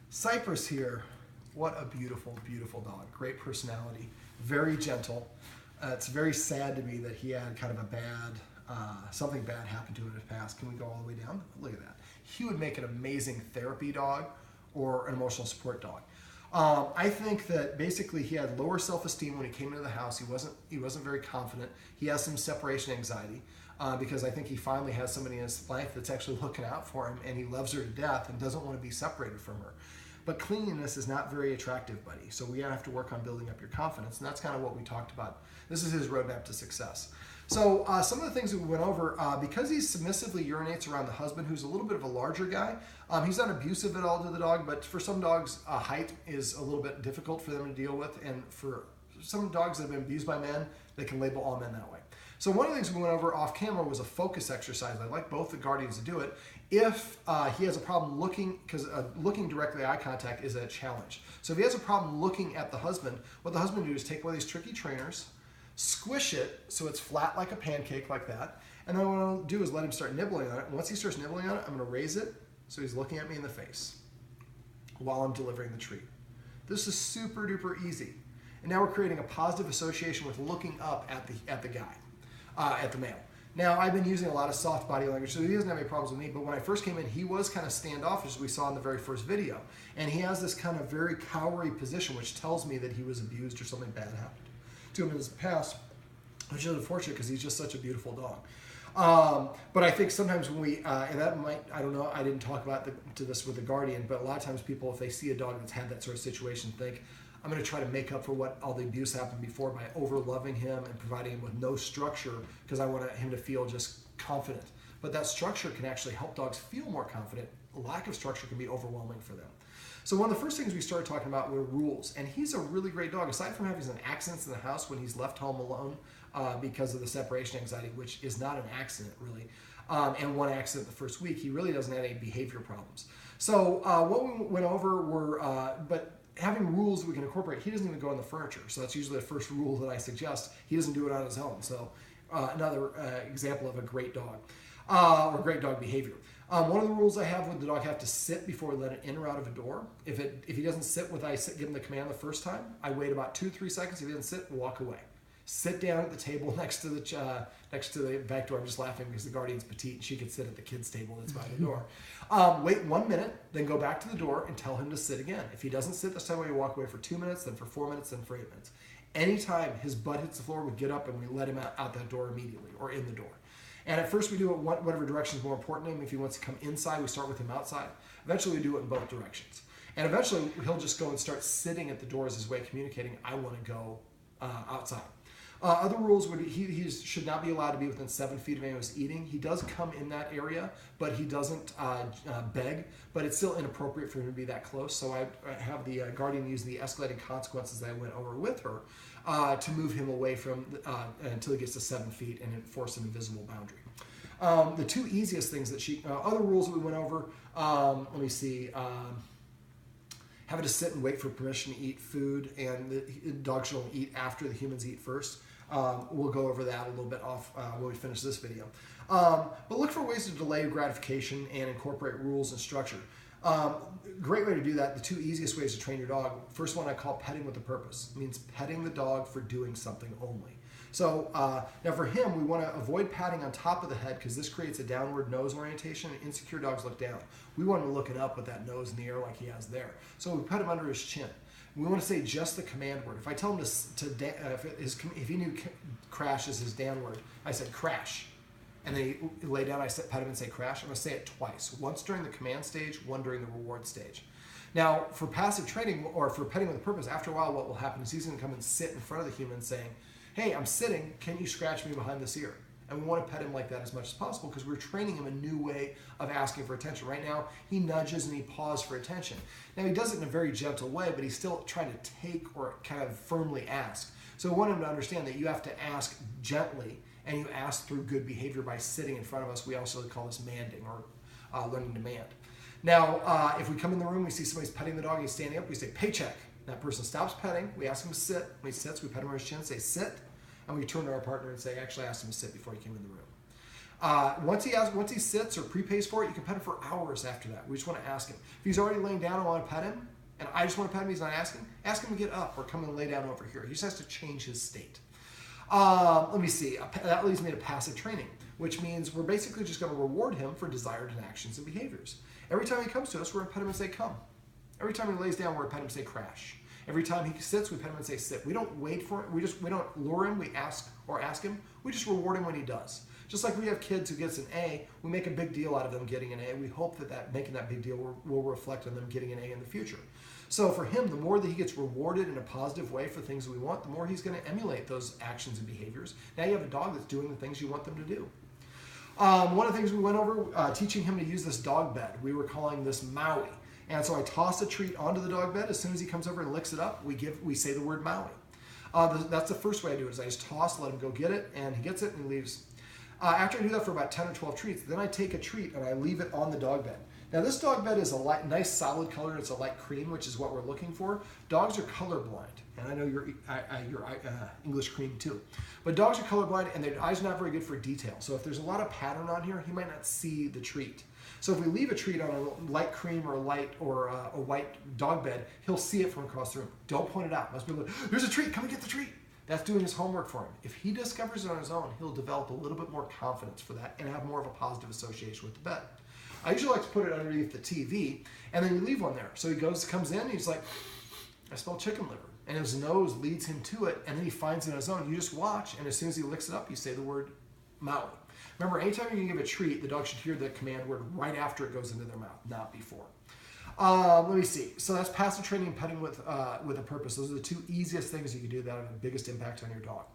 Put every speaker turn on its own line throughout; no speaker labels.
Cypress here, what a beautiful, beautiful dog. Great personality, very gentle. It's very sad to me that he had kind of a bad, something bad happened to him in his past. Can we go all the way down? Look at that. He would make an amazing therapy dog or an emotional support dog. I think that basically he had lower self-esteem when he came into the house. He wasn't very confident. He has some separation anxiety because I think he finally has somebody in his life that's actually looking out for him, and he loves her to death and doesn't want to be separated from her. But cleanliness is not very attractive, buddy. So we have to work on building up your confidence, and that's kind of what we talked about. This is his roadmap to success. So some of the things that we went over, because he submissively urinates around the husband, who's a little bit of a larger guy, he's not abusive at all to the dog, but for some dogs, height is a little bit difficult for them to deal with, and for some dogs that have been abused by men, they can label all men that way. So one of the things we went over off camera was a focus exercise. I'd like both the guardians to do it. If he has a problem looking, because looking directly eye contact is a challenge. So if he has a problem looking at the husband, what the husband do is take one of these tricky trainers, squish it so it's flat like a pancake like that, and then what I'll do is let him start nibbling on it. And once he starts nibbling on it, I'm going to raise it so he's looking at me in the face while I'm delivering the treat. This is super duper easy. And now we're creating a positive association with looking up at the guy, at the male. Now, I've been using a lot of soft body language, so he doesn't have any problems with me, but when I first came in, he was kind of standoffish, as we saw in the very first video. And he has this kind of very cowery position, which tells me that he was abused or something bad happened to him in his past, which is unfortunate because he's just such a beautiful dog. But I think sometimes when we, and that might, I don't know, I didn't talk about this with the guardian, but a lot of times people, if they see a dog that's had that sort of situation, think, I'm going to try to make up for what all the abuse happened before by over-loving him and providing him with no structure because I want him to feel just confident. But that structure can actually help dogs feel more confident. A lack of structure can be overwhelming for them. So one of the first things we started talking about were rules. And he's a really great dog. Aside from having some accidents in the house when he's left home alone because of the separation anxiety, which is not an accident really, and one accident the first week, he really doesn't have any behavior problems. So what we went over were, but having rules we can incorporate. He doesn't even go on the furniture, so that's usually the first rule that I suggest. He doesn't do it on his own. So another example of a great dog or great dog behavior. One of the rules I have with the dog have to sit before we let it in or out of a door. If he doesn't sit when I give him the command the first time, I wait about 2-3 seconds. If he doesn't sit, walk away. Sit down at the table next to the back door. I'm just laughing because the guardian's petite and she could sit at the kids' table that's by the door. Wait 1 minute, then go back to the door and tell him to sit again. If he doesn't sit this time, we walk away for 2 minutes, then for 4 minutes, then for 8 minutes. Anytime his butt hits the floor, we get up and we let him out that door immediately or in the door. And at first we do it whatever direction is more important to him. If he wants to come inside, we start with him outside. Eventually we do it in both directions. And eventually he'll just go and start sitting at the door as his way of communicating, I want to go outside. Other rules would be he should not be allowed to be within 7 feet of anyone who's eating. He does come in that area, but he doesn't beg, but it's still inappropriate for him to be that close. So I have the guardian use the escalating consequences that I went over with her to move him away from until he gets to 7 feet and enforce an invisible boundary. The two easiest things that other rules that we went over, let me see, having to sit and wait for permission to eat food, and the dog should only eat after the humans eat first. We'll go over that a little bit off when we finish this video. But look for ways to delay gratification and incorporate rules and structure. Great way to do that, the two easiest ways to train your dog. First one I call petting with a purpose. It means petting the dog for doing something only. So now for him, we want to avoid patting on top of the head because this creates a downward nose orientation, and insecure dogs look down. We want him looking up with that nose in the air like he has there. So we put him under his chin. We want to say just the command word. If I tell him if he knew crash is his down word, I said crash. And then he lay down, I pet him and say crash. I'm going to say it twice. Once during the command stage, one during the reward stage. Now, for passive training or for petting with a purpose, after a while what will happen is he's going to come and sit in front of the human saying, hey, I'm sitting, can you scratch me behind this ear? And we want to pet him like that as much as possible because we're training him a new way of asking for attention. Right now, he nudges and he paws for attention. Now, he does it in a very gentle way, but he's still trying to take or kind of firmly ask. So we want him to understand that you have to ask gently, and you ask through good behavior by sitting in front of us. We also call this manding or learning to mand. Now, if we come in the room, we see somebody's petting the dog, he's standing up, we say, paycheck. That person stops petting, we ask him to sit. When he sits, we pet him on his chin, say, sit. And we turn to our partner and say, actually, I asked him to sit before he came in the room. Once he sits or prepays for it, you can pet him for hours after that. We just want to ask him. If he's already laying down and want to pet him, and I just want to pet him, he's not asking, ask him to get up or come and lay down over here. He just has to change his state. Let me see. That leads me to passive training, which means we're basically just going to reward him for desired actions and behaviors. Every time he comes to us, we're going to pet him and say, come. Every time he lays down, we're going to pet him and say, crash. Every time he sits, we pet him and say, sit. We don't wait for it. We don't lure him. We ask him. We just reward him when he does. Just like we have kids who gets an A, we make a big deal out of them getting an A. We hope that making that big deal will reflect on them getting an A in the future. So for him, the more that he gets rewarded in a positive way for things we want, the more he's going to emulate those actions and behaviors. Now you have a dog that's doing the things you want them to do. One of the things we went over, teaching him to use this dog bed. We were calling this Maui. And so I toss a treat onto the dog bed. As soon as he comes over and licks it up, we say the word Maui. That's the first way I do it, is I just toss, let him go get it, and he gets it and he leaves. After I do that for about 10 or 12 treats, then I take a treat and I leave it on the dog bed. Now this dog bed is a nice solid color. It's a light cream, which is what we're looking for. Dogs are colorblind, and I know you're English cream too. But dogs are colorblind, and their eyes are not very good for detail. So if there's a lot of pattern on here, he might not see the treat. So if we leave a treat on a light cream or a white dog bed, he'll see it from across the room. Don't point it out. Most people go, there's a treat, come and get the treat. That's doing his homework for him. If he discovers it on his own, he'll develop a little bit more confidence for that and have more of a positive association with the bed. I usually like to put it underneath the TV, and then you leave one there. So he comes in, and he's like, I smell chicken liver. And his nose leads him to it, and then he finds it on his own. You just watch, and as soon as he licks it up, you say the word Maui. Remember, anytime you give a treat, the dog should hear the command word right after it goes into their mouth, not before. Let me see. So that's passive training and petting with a purpose. Those are the two easiest things you can do that have the biggest impact on your dog.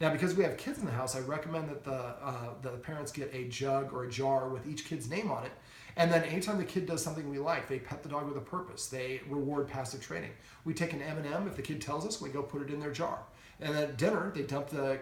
Now, because we have kids in the house, I recommend that the parents get a jug or a jar with each kid's name on it. And then anytime the kid does something we like, they pet the dog with a purpose. They reward passive training. We take an M&M. If the kid tells us, we go put it in their jar. And at dinner, they dump the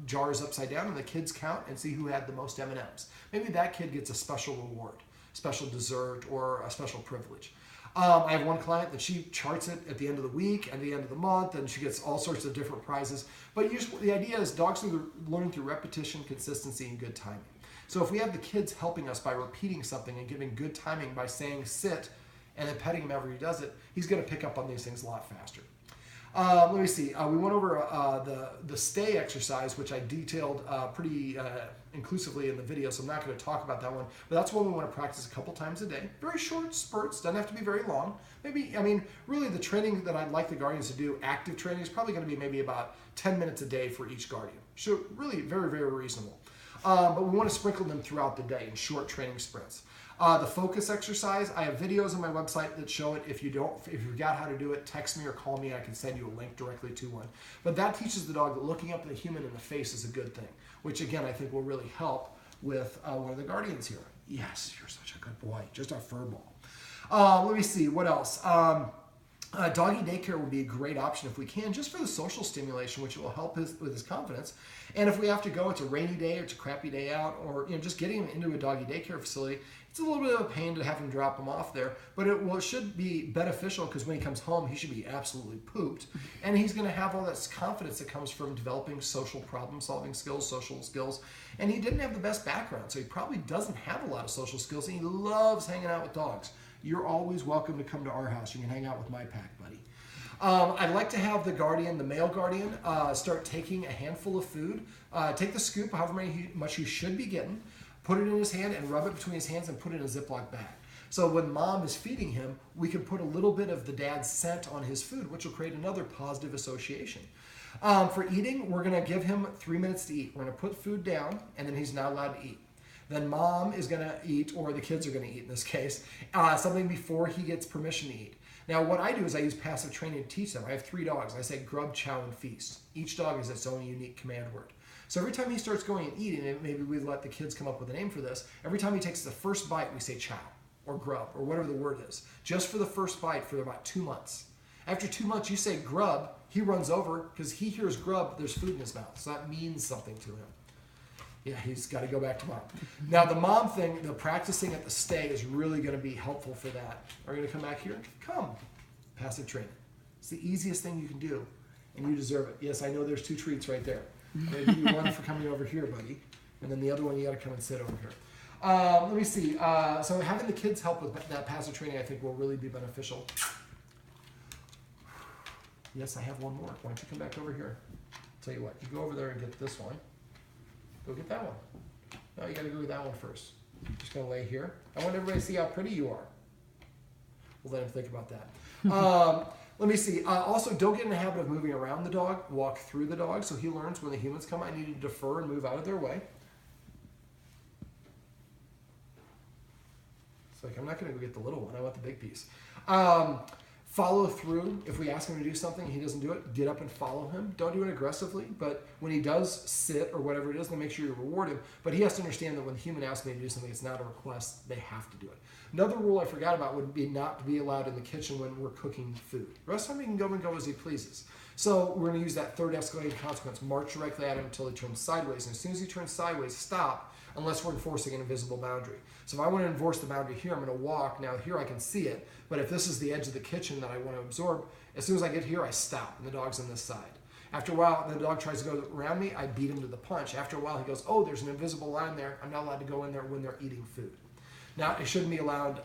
jars upside down, and the kids count and see who had the most M&Ms. Maybe that kid gets a special reward, special dessert, or a special privilege. I have one client that she charts it at the end of the week and the end of the month, and she gets all sorts of different prizes. But the idea is dogs are learning through repetition, consistency, and good timing. So if we have the kids helping us by repeating something and giving good timing by saying sit and then petting him after he does it, he's going to pick up on these things a lot faster. Let me see. We went over the stay exercise, which I detailed pretty inclusively in the video, so I'm not going to talk about that one. But that's one we want to practice a couple times a day. Very short spurts. Doesn't have to be very long. Really the training that I'd like the Guardians to do, active training, is probably going to be maybe about 10 minutes a day for each Guardian. So really very, very reasonable. But we want to sprinkle them throughout the day in short training sprints. The focus exercise, I have videos on my website that show it. If you forgot how to do it, text me or call me. I can send you a link directly to one. But that teaches the dog that looking up at the human in the face is a good thing, which again, I think will really help with one of the Guardians here. Yes, you're such a good boy. Just a fur ball. Let me see, what else? Doggy daycare would be a great option if we can, just for the social stimulation, which will help with his confidence. And if we have to go, it's a rainy day or it's a crappy day out, or just getting him into a doggy daycare facility, it's a little bit of a pain to have him drop him off there, but it should be beneficial because when he comes home, he should be absolutely pooped, and he's going to have all that confidence that comes from developing social problem-solving skills, social skills, and he didn't have the best background, so he probably doesn't have a lot of social skills, and he loves hanging out with dogs. You're always welcome to come to our house. You can hang out with my pack, buddy. I'd like to have the Guardian, the male Guardian, start taking a handful of food. Take the scoop, however much he should be getting, put it in his hand and rub it between his hands and put it in a Ziploc bag. So when mom is feeding him, we can put a little bit of the dad's scent on his food, which will create another positive association. For eating, we're going to give him 3 minutes to eat. We're going to put food down, and then he's not allowed to eat. Then mom is going to eat, or the kids are going to eat in this case, something before he gets permission to eat. Now, what I do is I use passive training to teach them. I have 3 dogs. I say grub, chow, and feast. Each dog has its own unique command word. So every time he starts going and eating, and maybe we let the kids come up with a name for this, every time he takes the first bite, we say chow, or grub, or whatever the word is, just for the first bite for about 2 months. After 2 months, you say grub, he runs over, because he hears grub, there's food in his mouth. So that means something to him. Yeah, he's got to go back to mom. Now, the mom thing, the practicing at the stay is really going to be helpful for that. Are you going to come back here? Come. Passive training. It's the easiest thing you can do, and you deserve it. Yes, I know there's 2 treats right there. I'm going to give you one for coming over here, buddy. And then the other one, you got to come and sit over here. Let me see. So having the kids help with that passive training, I think, will really be beneficial. Yes, I have one more. Why don't you come back over here? Tell you what, you go over there and get this one. Go get that one. No, you got to go get that one first. Just going to lay here. I want everybody to see how pretty you are. We'll let him think about that. Let me see. Also, don't get in the habit of moving around the dog. Walk through the dog so he learns when the humans come, I need to defer and move out of their way. It's like, I'm not going to go get the little one. I want the big piece. Follow through. If we ask him to do something and he doesn't do it, get up and follow him. Don't do it aggressively, but when he does sit or whatever it is, then make sure you reward him. But he has to understand that when the human asks me to do something, it's not a request. They have to do it. Another rule I forgot about would be not to be allowed in the kitchen when we're cooking food. The rest of the time he can go and go as he pleases. So we're going to use that third escalating consequence. March directly at him until he turns sideways. And as soon as he turns sideways, stop, unless we're enforcing an invisible boundary. So if I want to enforce the boundary here, I'm going to walk. Now here I can see it, but if this is the edge of the kitchen that I want to absorb, as soon as I get here, I stop, and the dog's on this side. After a while, the dog tries to go around me, I beat him to the punch. After a while, he goes, oh, there's an invisible line there. I'm not allowed to go in there when they're eating food. Now, it shouldn't be allowed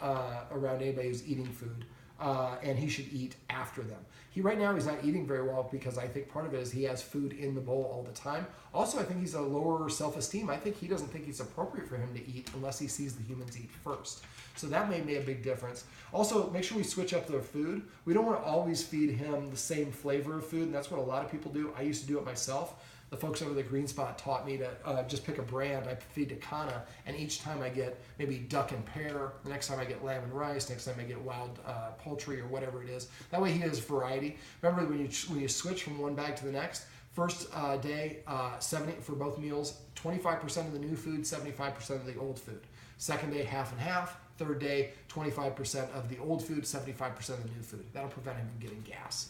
around anybody who's eating food, and he should eat after them. Right now, he's not eating very well because I think part of it is he has food in the bowl all the time. Also, I think he's a lower self-esteem. I think he doesn't think it's appropriate for him to eat unless he sees the humans eat first. So that may make a big difference. Also, make sure we switch up their food. We don't want to always feed him the same flavor of food, and that's what a lot of people do. I used to do it myself. The folks over the Green Spot taught me to just pick a brand. I feed to Kana, and each time I get maybe duck and pear. The next time I get lamb and rice. Next time I get wild poultry or whatever it is. That way he has variety. Remember, when you switch from one bag to the next, first day, 70 for both meals, 25% of the new food, 75% of the old food. Second day, half and half. Third day, 25% of the old food, 75% of the new food. That'll prevent him from getting gas.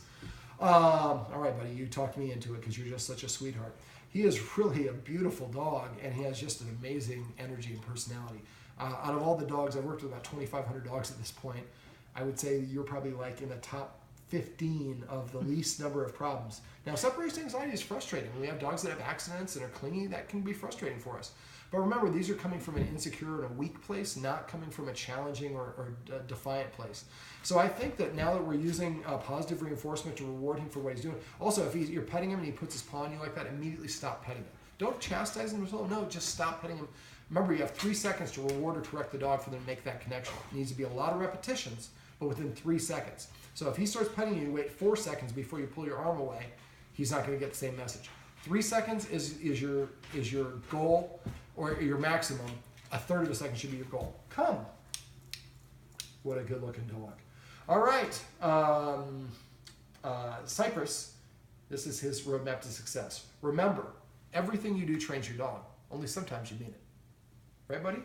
All right, buddy, you talked me into it because you're just such a sweetheart. He is really a beautiful dog, and he has just an amazing energy and personality. Out of all the dogs, I've worked with about 2,500 dogs at this point. I would say you're probably like in the top 15 of the least number of problems. Now, separation anxiety is frustrating. When we have dogs that have accidents and are clingy, that can be frustrating for us. But remember, these are coming from an insecure and a weak place, not coming from a challenging or defiant place. So I think that now that we're using positive reinforcement to reward him for what he's doing, also if you're petting him and he puts his paw on you like that, immediately stop petting him. Don't chastise him. No, just stop petting him. Remember, you have 3 seconds to reward or correct the dog for them to make that connection. It needs to be a lot of repetitions, but within 3 seconds. So if he starts petting you, wait 4 seconds before you pull your arm away, he's not going to get the same message. 3 seconds is your goal or your maximum. A third of a second should be your goal. Come. What a good looking dog. All right. Cypress, this is his roadmap to success. Remember, everything you do trains your dog. Only sometimes you mean it. Right, buddy?